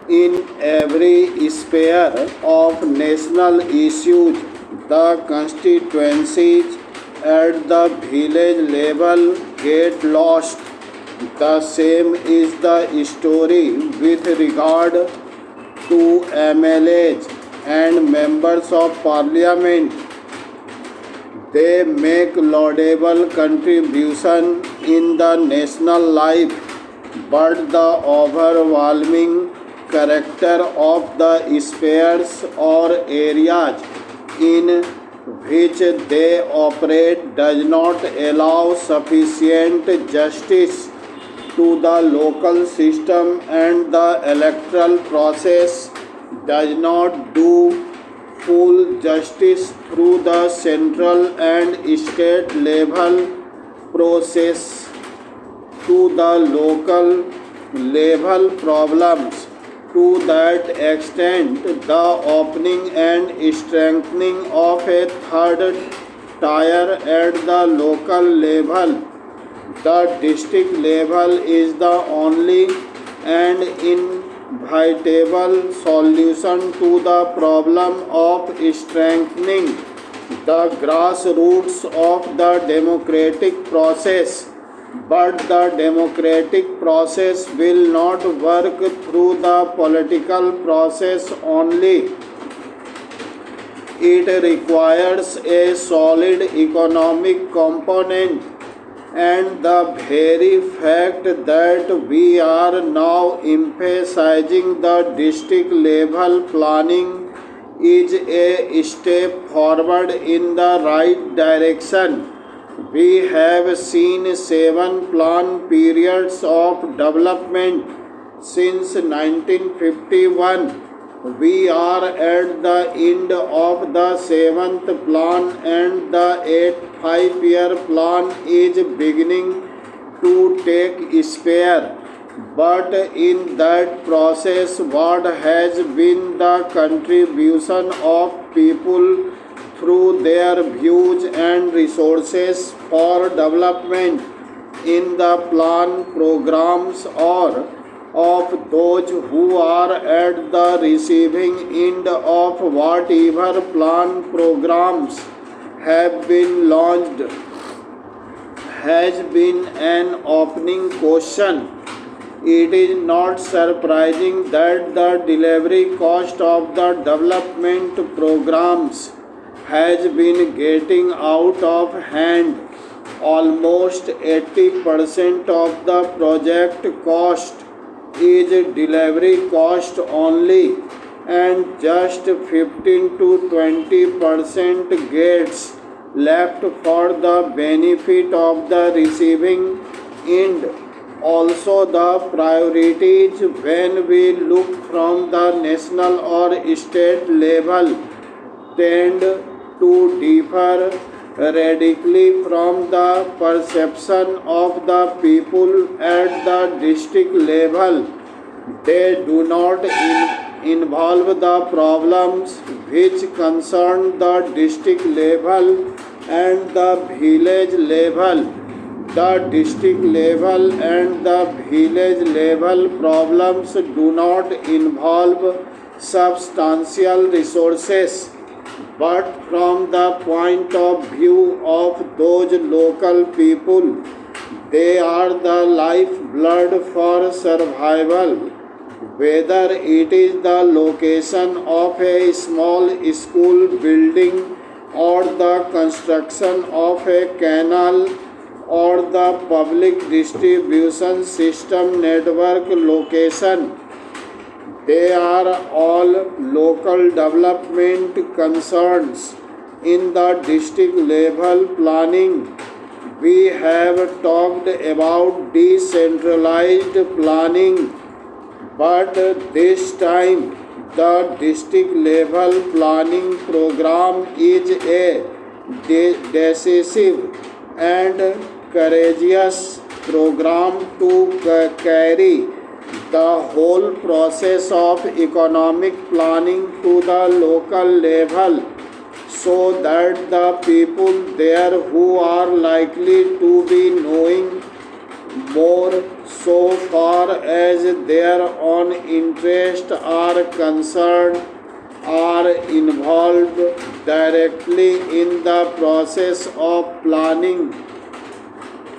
In every sphere of national issues, the constituencies at the village level get lost. The same is the story with regard to MLAs and members of parliament. They make laudable contribution in the national life, but the overwhelming character of the spheres or areas in which they operate does not allow sufficient justice to the local system, and the electoral process does not do full justice through the central and state level process to the local level problems. To that extent, the opening and strengthening of a third tier at the local level, the district level, is the only and inevitable solution to the problem of strengthening the grassroots of the democratic process. But the democratic process will not work through the political process only. It requires a solid economic component, and the very fact that we are now emphasizing the district level planning is a step forward in the right direction. We have seen 7 plan periods of development since 1951. We are at the end of the 7th plan, and the 8th 5-year plan is beginning to take shape. But in that process, what has been the contribution of people through their views and resources for development in the plan programs, or of those who are at the receiving end of whatever plan programs have been launched, has been an opening question. It is not surprising that the delivery cost of the development programs has been getting out of hand. Almost 80% of the project cost is delivery cost only, and just 15 to 20% gets left for the benefit of the receiving end. Also, the priorities when we look from the national or state level tend to differ radically from the perception of the people at the district level. They do not involve the problems which concern the district level and the village level. The district level and the village level problems do not involve substantial resources, but from the point of view of those local people, they are the lifeblood for survival. Whether it is the location of a small school building, or the construction of a canal, or the public distribution system network location, they are all local development concerns. In the district level planning, we have talked about decentralized planning, but this time the district level planning program is a decisive and courageous program to carry the whole process of economic planning to the local level, so that the people there who are likely to be knowing more so far as their own interests are concerned, are involved directly in the process of planning